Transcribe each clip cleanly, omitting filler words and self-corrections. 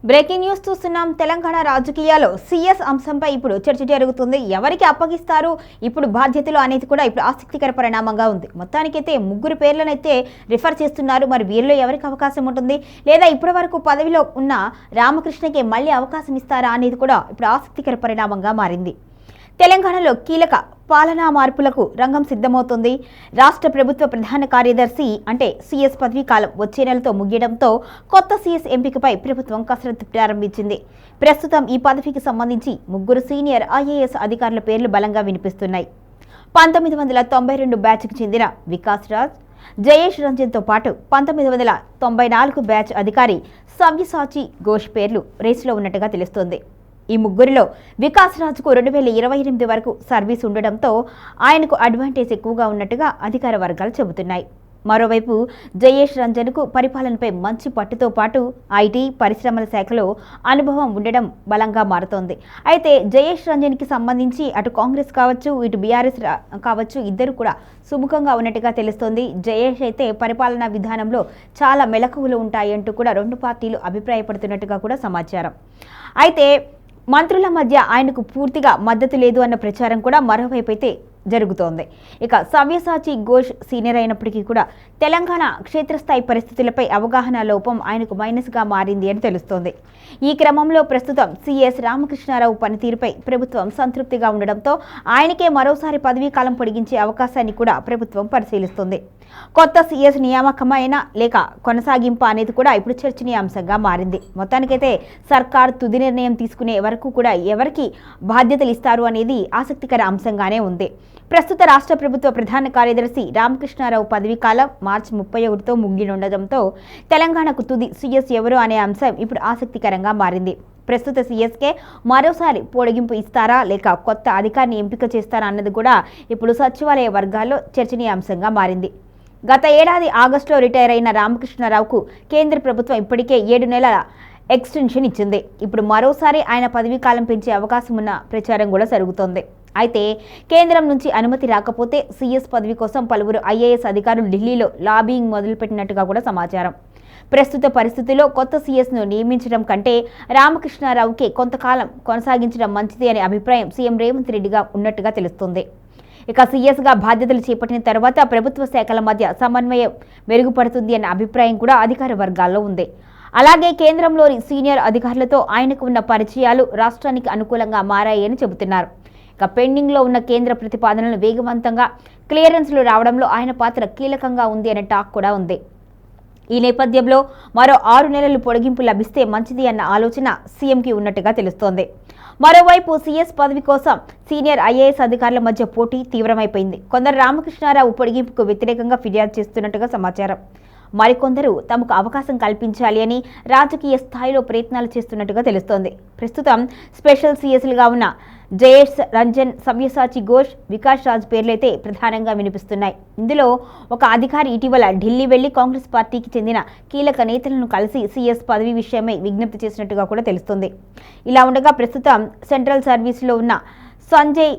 Breaking news చూస్తున్నాం. తెలంగాణ రాజకీయాల్లో CS అంశంపై ఇప్పుడు చర్చ జరుగుతుంది. ఎవరికి అప్పగిస్తారు ఇప్పుడు బాధ్యతలు అనేది కూడా ఇప్పుడు ఆసక్తికర పరిణామంగా ఉంది. మొత్తానికైతే ముగ్గురు పేర్లనైతే రిఫర్ చేస్తున్నారు. మరి వీరిలో ఎవరికి అవకాశం ఉంటుంది, లేదా ఇప్పటి వరకు పదవిలో ఉన్న రామకృష్ణకి మళ్ళీ అవకాశం ఇస్తారా అనేది కూడా ఇప్పుడు ఆసక్తికర పరిణామంగా మారింది. తెలంగాణలో కీలక పాలనా మార్పులకు రంగం సిద్ధమవుతుంది. రాష్ట్ర ప్రభుత్వ ప్రధాన కార్యదర్శి అంటే సీఎస్ పదవీ కాలం వచ్చే నెలతో ముగియడంతో కొత్త సీఎస్ ఎంపికపై ప్రభుత్వం కసరత్తు ప్రారంభించింది. ప్రస్తుతం ఈ పదవికి సంబంధించి ముగ్గురు సీనియర్ ఐఏఎస్ అధికారుల పేర్లు బలంగా వినిపిస్తున్నాయి. 1992 బ్యాచ్కు చెందిన వికాస్ రాజ్, జయేష్ రంజన్తో పాటు 1994 బ్యాచ్ అధికారి సవ్యసాచి ఘోష్ పేర్లు రేసులో ఉన్నట్టుగా తెలుస్తోంది. ఈ ముగ్గురిలో వికాస్ రాజ్కు 2028 వరకు సర్వీస్ ఉండడంతో ఆయనకు అడ్వాంటేజ్ ఎక్కువగా ఉన్నట్టుగా అధికార వర్గాలు చెబుతున్నాయి. మరోవైపు జయేష్ రంజన్కు పరిపాలనపై మంచి పట్టుతో పాటు ఐటీ పరిశ్రమల శాఖలో అనుభవం ఉండడం బలంగా మారుతోంది. అయితే జయేష్ రంజన్కి సంబంధించి అటు కాంగ్రెస్ కావచ్చు, ఇటు బీఆర్ఎస్ కావచ్చు, ఇద్దరు కూడా సుముఖంగా ఉన్నట్టుగా తెలుస్తోంది. జయేష్ అయితే పరిపాలనా విధానంలో చాలా మెలకువలు ఉంటాయంటూ కూడా రెండు పార్టీలు అభిప్రాయపడుతున్నట్టుగా కూడా సమాచారం. అయితే మంత్రుల మధ్య ఆయనకు పూర్తిగా మద్దతు లేదు అన్న ప్రచారం కూడా మరోవైపు అయితే జరుగుతోంది. ఇక సవ్యసాచి ఘోష్ సీనియర్ అయినప్పటికీ కూడా తెలంగాణ క్షేత్రస్థాయి పరిస్థితులపై అవగాహన లోపం ఆయనకు మైనస్గా మారింది అని తెలుస్తోంది. ఈ క్రమంలో ప్రస్తుతం సీఎస్ రామకృష్ణారావు పనితీరుపై ప్రభుత్వం సంతృప్తిగా ఉండడంతో ఆయనకే మరోసారి పదవీ కాలం పొడిగించే అవకాశాన్ని కూడా ప్రభుత్వం పరిశీలిస్తుంది. కొత్త సీఎస్ నియామకమైన లేక కొనసాగింపు అనేది కూడా ఇప్పుడు చర్చనీయాంశంగా మారింది. మొత్తానికైతే సర్కార్ తుది నిర్ణయం తీసుకునే వరకు కూడా ఎవరికి బాధ్యతలు ఇస్తారు అనేది ఆసక్తికర అంశంగానే ఉంది. ప్రస్తుత రాష్ట్ర ప్రభుత్వ ప్రధాన కార్యదర్శి రామకృష్ణారావు పదవీ కాలం మార్చి 31తో ముగినుండటంతో తెలంగాణకు తుది సీఎస్ ఎవరు అనే అంశం ఇప్పుడు ఆసక్తికరంగా మారింది. ప్రస్తుత సీఎస్కే మరోసారి పొడిగింపు ఇస్తారా లేక కొత్త అధికారిని ఎంపిక చేస్తారా అన్నది కూడా ఇప్పుడు సచివాలయ వర్గాల్లో చర్చనీయాంశంగా మారింది. గత ఏడాది ఆగస్టులో రిటైర్ అయిన రామకృష్ణారావుకు కేంద్ర ప్రభుత్వం ఇప్పటికే 7 నెలల ఎక్స్టెన్షన్ ఇచ్చింది. ఇప్పుడు మరోసారి ఆయన పదవీ కాలం పెంచే అవకాశం ఉన్న ప్రచారం కూడా జరుగుతోంది. అయితే కేంద్రం నుంచి అనుమతి రాకపోతే సీఎస్ పదవి కోసం పలువురు ఐఏఎస్ అధికారులు ఢిల్లీలో లాబింగ్ మొదలుపెట్టినట్టుగా కూడా సమాచారం. ప్రస్తుత పరిస్థితుల్లో కొత్త సీఎస్ను నియమించడం కంటే రామకృష్ణారావుకే కొంతకాలం కొనసాగించడం మంచిది అనే అభిప్రాయం సీఎం రేవంత్ రెడ్డిగా ఉన్నట్టుగా తెలుస్తుంది. ఇక సీఎస్గా బాధ్యతలు చేపట్టిన తర్వాత ప్రభుత్వ శాఖల మధ్య సమన్వయం మెరుగుపడుతుంది అన్న అభిప్రాయం కూడా అధికార వర్గాల్లో ఉంది. అలాగే కేంద్రంలోని సీనియర్ అధికారులతో ఆయనకు ఉన్న పరిచయాలు రాష్ట్రానికి అనుకూలంగా మారాయని చెబుతున్నారు. ఇక పెండింగ్లో ఉన్న కేంద్ర ప్రతిపాదనలు వేగవంతంగా క్లియరెన్స్లు రావడంలో ఆయన పాత్ర కీలకంగా ఉంది అనే టాక్ కూడా ఉంది. ఈ నేపథ్యంలో మరో 6 నెలలు పొడిగింపు లభిస్తే మంచిది అన్న ఆలోచన సీఎంకి ఉన్నట్టుగా తెలుస్తోంది. మరోవైపు సీఎస్ పదవి కోసం సీనియర్ ఐఏఎస్ అధికారుల మధ్య పోటీ తీవ్రమైపోయింది. కొందరు రామకృష్ణారావు పొడిగింపుకు వ్యతిరేకంగా ఫిర్యాదు చేస్తున్నట్టుగా సమాచారం. మరికొందరు తమకు అవకాశం కల్పించాలి అని రాజకీయ స్థాయిలో ప్రయత్నాలు చేస్తున్నట్టుగా తెలుస్తోంది. ప్రస్తుతం స్పెషల్ సీఎస్లుగా ఉన్న జయేష్ రంజన్, సవ్యసాచి ఘోష్, వికాస్ రాజ్ పేర్లైతే ప్రధానంగా వినిపిస్తున్నాయి. ఇందులో ఒక అధికారి ఇటీవల ఢిల్లీ వెళ్లి కాంగ్రెస్ పార్టీకి చెందిన కీలక నేతలను కలిసి సీఎస్ పదవి విషయమై విజ్ఞప్తి చేసినట్టుగా కూడా తెలుస్తుంది. ఇలా ఉండగా ప్రస్తుతం సెంట్రల్ సర్వీస్లో ఉన్న సంజయ్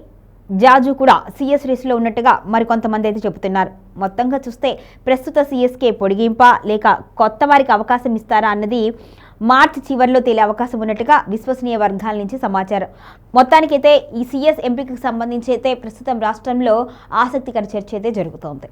జాజు కూడా సీఎస్ రేసులో ఉన్నట్టుగా మరికొంతమంది అయితే చెబుతున్నారు. మొత్తంగా చూస్తే ప్రస్తుత సీఎస్కే పొడిగింపా లేక కొత్త వారికి అవకాశం ఇస్తారా అన్నది మార్చి చివరిలో తేలే అవకాశం ఉన్నట్టుగా విశ్వసనీయ వర్గాల నుంచి సమాచారం. మొత్తానికైతే ఈ సీఎస్ ఎంపికకు సంబంధించి అయితే ప్రస్తుతం రాష్ట్రంలో ఆసక్తికర చర్చ అయితే జరుగుతోంది.